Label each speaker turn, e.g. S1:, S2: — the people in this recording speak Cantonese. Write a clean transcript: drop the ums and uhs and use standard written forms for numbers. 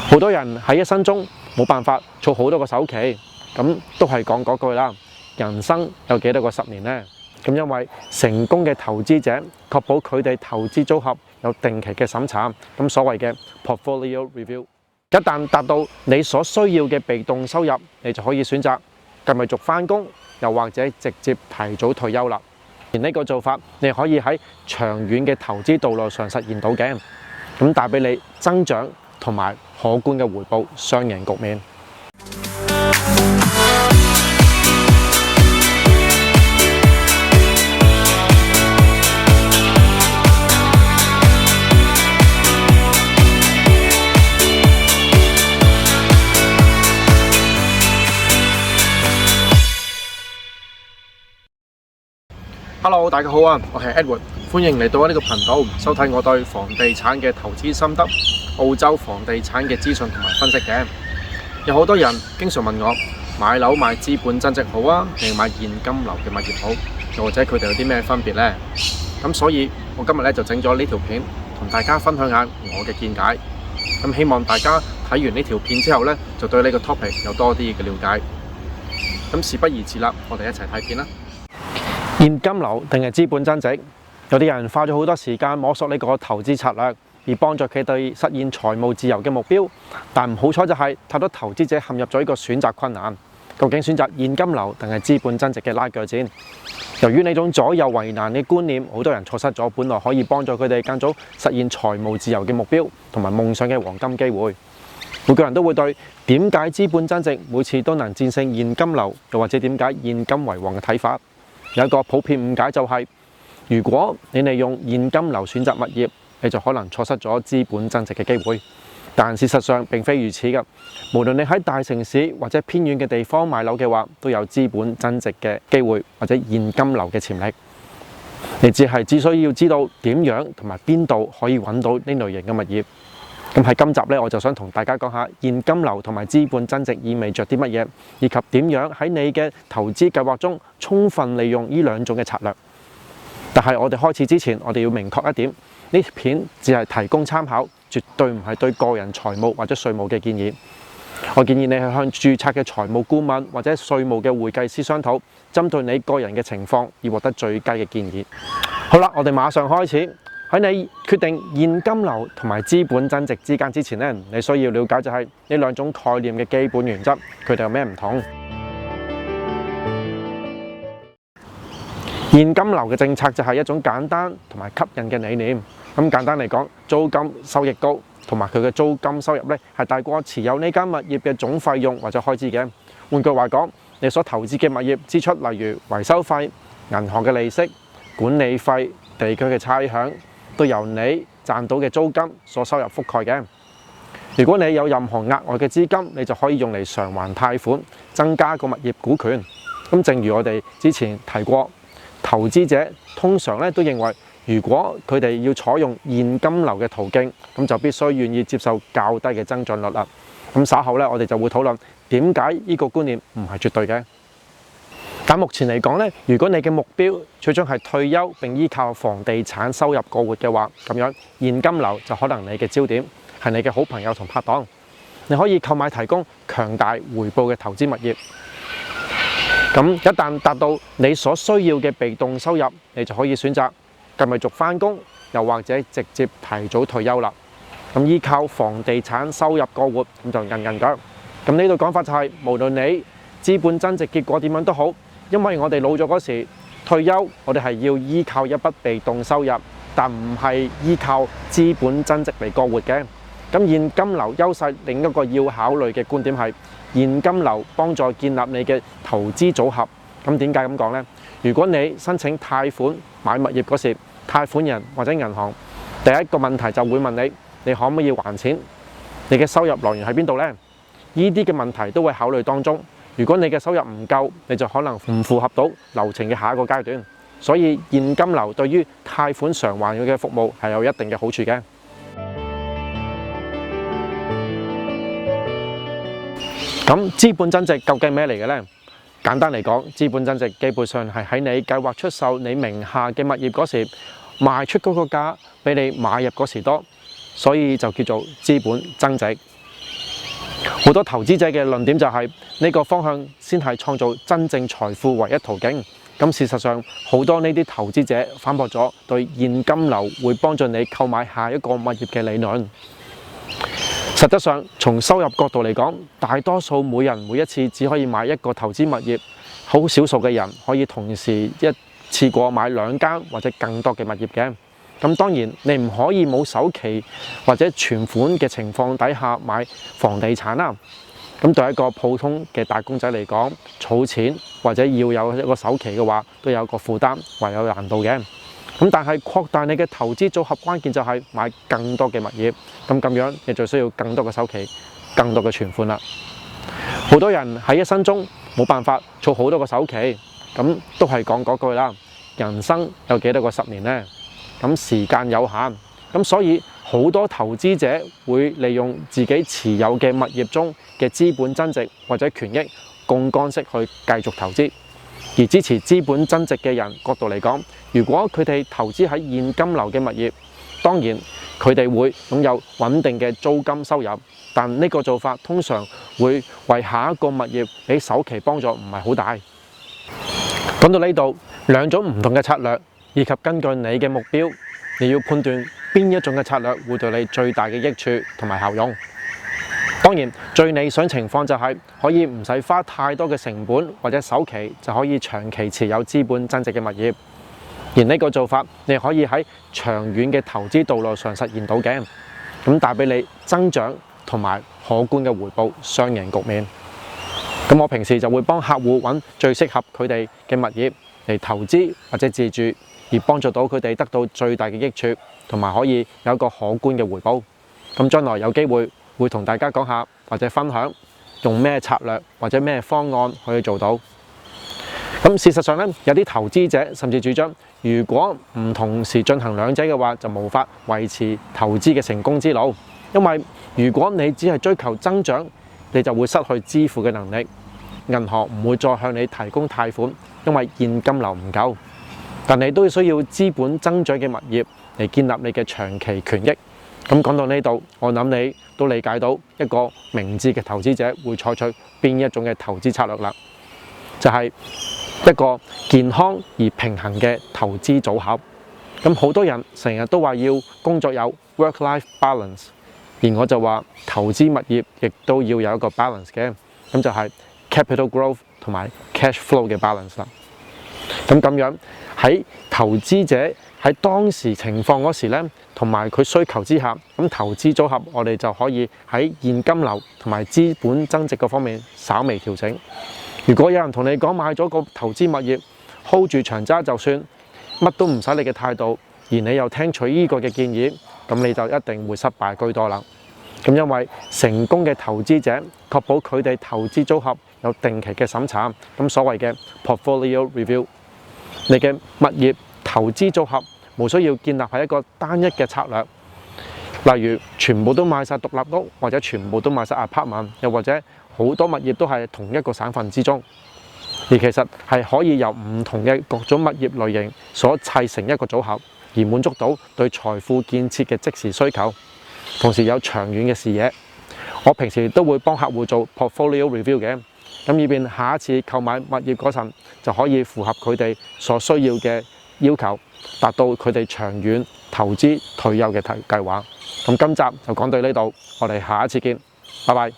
S1: 好多人喺一生中冇辦法儲好多個首期，咁都係講嗰句啦。人生有幾多個10年呢？咁因為成功嘅投資者確保佢哋投資組合有定期嘅審查，咁所謂嘅 portfolio review。一旦達到你所需要嘅被動收入，你就可以選擇繼續返工，又或者直接提早退休啦。而呢個做法，你可以喺長遠嘅投資道路上實現到嘅，咁帶俾你增長同埋可觀嘅回報，雙贏局面。Hello， 大家好啊，我係 Edward， 歡迎嚟到呢個頻道收睇我對房地產嘅投資心得、澳洲房地產嘅資訊同埋分析嘅。有好多人經常問我買樓買資本增值好啊，定買現金流嘅物業好，又或者佢哋有啲咩分別呢？咁所以我今日咧就整咗呢條片同大家分享下我嘅見解。咁希望大家睇完呢條片之後咧，就對呢個 topic 有多啲嘅了解。咁事不宜遲啦，我哋一齊睇片啦。現金流定係資本增值？有啲人花咗好多時間摸索呢個投資策略，而幫助佢哋實現財務自由嘅目標。但唔好彩就係太多投資者陷入咗一個選擇困難，究竟選擇現金流定係資本增值嘅拉鋸戰？由於呢種左右為難嘅觀念，好多人錯失咗本來可以幫助佢哋更早實現財務自由嘅目標同埋夢想嘅黃金機會。每個人都會對點解資本增值每次都能戰勝現金流，又或者點解現金為王嘅睇法。有一個普遍誤解就係，如果你利用現金流選擇物業，你就可能錯失咗資本增值嘅機會。但事實上並非如此嘅。無論你喺大城市或者偏遠嘅地方買樓嘅話，都有資本增值嘅機會或者現金流嘅潛力。你只需要知道點樣同埋邊度可以揾到呢類型嘅物業。咁喺今集呢，我就想同大家講下現金流同埋資本增值意味着啲乜嘢，以及點樣喺你嘅投資計劃中充分利用呢兩種嘅策略。但係我哋開始之前，我哋要明確一點，呢條片只係提供參考，絕對唔係對個人財務或者稅務嘅建議。我建議你係向註冊嘅財務顧問或者稅務嘅會計師商討，針對你個人嘅情況而獲得最佳嘅建議。好啦，我哋馬上開始。喺你決定現金流同埋資本增值之間之前呢，你需要了解就係呢兩種概念嘅基本原則，佢哋有咩唔同？現金流嘅政策就係一種簡單同埋吸引嘅理念。咁簡單嚟講，租金收益高，同埋佢嘅租金收入呢係大過持有呢間物業嘅總費用或者開支嘅。換句話講，你所投資嘅物業支出，例如維修費、銀行嘅利息、管理費、地區嘅差餉，都由你賺到嘅租金所收入覆蓋嘅。如果你有任何額外嘅資金，你就可以用嚟償還貸款，增加個物業股權。咁正如我哋之前提過，投資者通常都認為，如果佢哋要採用現金流嘅途徑，咁就必須願意接受較低嘅增長率啦。咁稍後我哋就會討論點解呢個觀念唔係絕對嘅。但目前嚟講如果你嘅目標最終係退休並依靠房地產收入過活嘅話，咁樣現金流就可能你嘅焦點，係你嘅好朋友同拍檔。你可以購買提供強大回報嘅投資物業。咁一旦達到你所需要嘅被動收入，你就可以選擇繼續返工，又或者直接提早退休啦。咁依靠房地產收入過活，咁就硬腳。咁呢度講法就係，無論你資本增值結果點樣都好，因為我哋老咗嗰時退休，我哋係要依靠一筆被動收入，但唔係依靠資本增值嚟過活嘅。咁現金流優勢另一個要考慮嘅觀點係，現金流幫助建立你嘅投資組合。咁點解咁講呢？如果你申請貸款買物業嗰時，貸款人或者銀行第一個問題就會問你，你可唔可以還錢？你嘅收入來源喺邊度呢？呢啲嘅問題都會考慮當中。如果你嘅收入唔夠，你就可能唔符合到流程嘅下一個階段。所以現金流對於貸款償還嘅服務係有一定嘅好處嘅。咁資本增值究竟咩嚟嘅呢？簡單嚟講，資本增值基本上係喺你計劃出售你名下嘅物業嗰時，賣出嗰個價比你買入嗰時多，所以就叫做資本增值。好多投資者嘅論點就係呢個方向先係創造真正財富唯一途徑。咁事實上，好多呢啲投資者反駁咗對現金流會幫助你購買下一個物業嘅理論。實質上，從收入角度嚟講，大多數每人每一次只可以買一個投資物業，好少數嘅人可以同時一次過買2間或者更多嘅物業嘅。咁當然，你唔可以冇首期或者存款嘅情況底下買房地產啦。咁對一個普通嘅打工仔嚟講，儲錢或者要有一個首期嘅話，都有個負擔或有難度嘅。咁但係擴大你嘅投資組合，關鍵就係買更多嘅物業。咁樣你就需要更多嘅首期、更多嘅存款啦。好多人喺一生中冇辦法儲好多個首期，咁都係講嗰句啦。人生有幾多個10年呢？咁時間有限，咁所以好多投資者會利用自己持有嘅物業中嘅資本增值或者權益槓桿式去繼續投資。而支持資本增值嘅人角度嚟講，如果佢哋投資喺現金流嘅物業，當然佢哋會擁有穩定嘅租金收入，但呢個做法通常會為下一個物業俾首期幫助唔係好大。講到呢度，兩種唔同嘅策略，以及根據你嘅目標，你要判斷邊一種嘅策略會對你最大嘅益處同埋效用。當然，最理想情況就係可以唔使花太多嘅成本或者首期，就可以長期持有資本增值嘅物業。而呢個做法，你可以喺長遠嘅投資道路上實現到嘅，咁帶俾你增長同埋可觀嘅回報，雙贏局面。咁我平時就會幫客戶揾最適合佢哋嘅物業嚟投資或者自住，而幫助到佢哋得到最大嘅益處，同埋可以有一個可觀嘅回報。咁將來有機會同大家講下或者分享用咩策略或者咩方案可以做到。咁事實上咧，有啲投資者甚至主張，如果唔同時進行兩者嘅話，就無法維持投資嘅成功之路。因為如果你只係追求增長，你就會失去支付嘅能力，銀行唔會再向你提供貸款，因為現金流唔夠。但你都需要資本增長嘅物業嚟建立你嘅長期權益。咁講到呢度，我諗你都理解到一個明智嘅投資者會採取邊一種嘅投資策略啦，就係一個健康而平衡嘅投資組合。咁好多人成日都話要工作有 work-life balance， 而我就話投資物業亦都要有一個 balance 嘅，咁就係 capital growth 同埋 cash flow 嘅 balance 啦。咁樣喺投資者喺當時情況嗰時咧，同埋佢需求之下，咁投資組合我哋就可以喺現金流同埋資本增值嗰方面稍微調整。如果有人同你講買咗個投資物業 hold 住長揸就算，乜都唔使理嘅態度，而你又聽取呢個嘅建議，咁你就一定會失敗居多啦。咁因為成功嘅投資者確保佢哋投資組合有定期嘅審查，咁所謂嘅 portfolio review， 你嘅物業投資組合無需要建立喺一個單一嘅策略，例如全部都買晒獨立屋，或者全部都買晒 apartment， 又或者好多物業都係同一個省份之中，而其實係可以由唔同嘅各種物業類型所砌成一個組合，而滿足到對財富建設嘅即時需求，同時有長遠嘅視野。我平時都會幫客戶做 portfolio review 嘅，咁以便下一次購買物業嗰陣就可以符合佢哋所需要嘅要求，達到佢哋長遠投資退休嘅計劃。咁今集就講到呢度，我哋下一次見，拜拜。